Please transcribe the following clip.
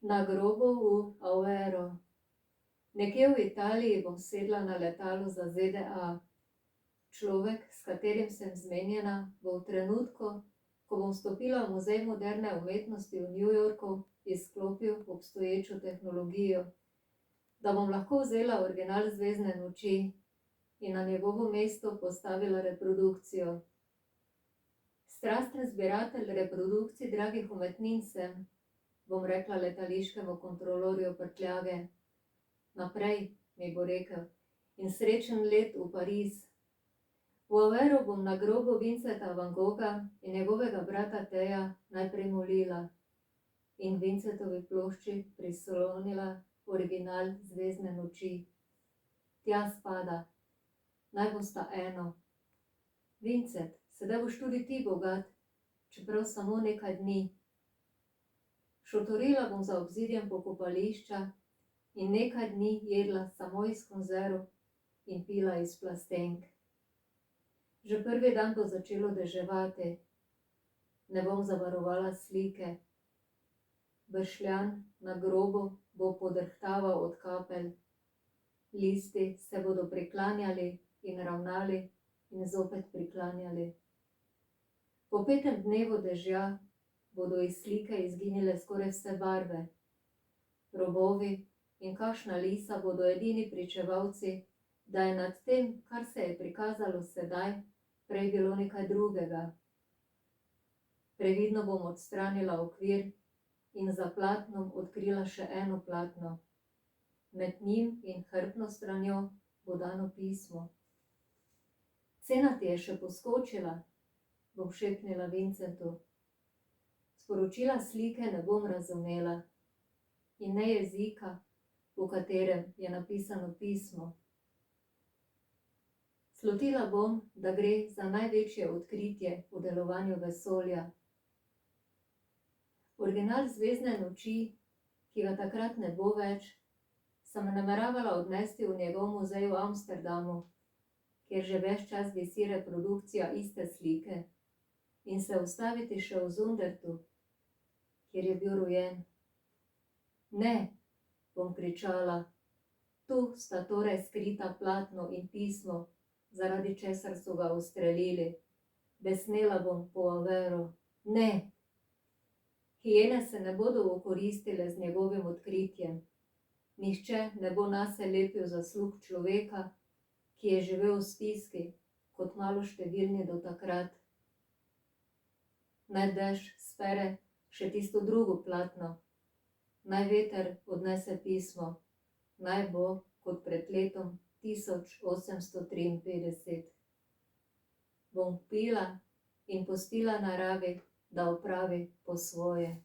Na grobu v Aveiro. Nekje v Italiji bom sedla na letalo za ZDA. Človek, s katerim sem zmenjena, bo v trenutku, ko bom vstopila v Muzej moderne umetnosti v New Yorku, izklopil obstoječo tehnologijo, da bom lahko vzela original Zvezdne noči in na njegovo mesto postavila reprodukcijo. Strasten zbiratelj reprodukcij dragih umetnin sem, bom rekla letališkemu kontrolorju prtljage. Naprej, mi bo rekel, in srečen let v Pariz. V Aveiru bom na grobu Vincenta van Gogha in njegovega brata Teja najprej molila in Vincentovi plošči prislonila original Zvezdne noči. Tja spada, naj bosta eno. Vincent, sedaj boš tudi ti bogat, čeprav samo nekaj dni. Šotorila bom za obzidjem pokopališča in nekaj dni jedla samo iz konzerv in pila iz plastenk. Že prvi dan bo začelo deževati, ne bom zavarovala slike. Bršljan na grobu bo podrhtaval od kapelj, listi se bodo priklanjali in ravnali in zopet priklanjali. Po 5. dnevu dežja bodo iz slike izginile skoraj vse barve. Robovi in kakšna lisa bodo edini pričevalci, da je nad tem, kar se je prikazalo sedaj, prej bilo nekaj drugega. Previdno bom odstranila okvir in za platnom odkrila še eno platno. Med njim in hrbtno stranjo bo dano pismo. Cena ti je še poskočila, bom šepnila Vincentu. Sporočila slike ne bom razumela in ne jezika, v katerem je napisano pismo. Slutila bom, da gre za največje odkritje v delovanju vesolja. Original Zvezdne noči, ki ga takrat ne bo več, sem nameravala odnesti v njegov muzej v Amsterdamu, kjer že ves čas visi reprodukcija iste slike, in se ustaviti še v Zundertu, kjer je bil rojen. Ne, bom kričala, tu sta torej skrita platno in pismo, zaradi česar so ga ustrelili. Besnela bom po Aveiru. Ne! Hijene se ne bodo okoristile z njegovim odkritjem. Nihče ne bo nase lepil zaslug človeka, ki je živel v stiski, kot maloštevilni do takrat. Naj dež spere še tisto drugo platno. Naj veter odnese pismo. Naj bo, kot pred letom 1853. Bom pila in pustila naravi, da opravi po svoje.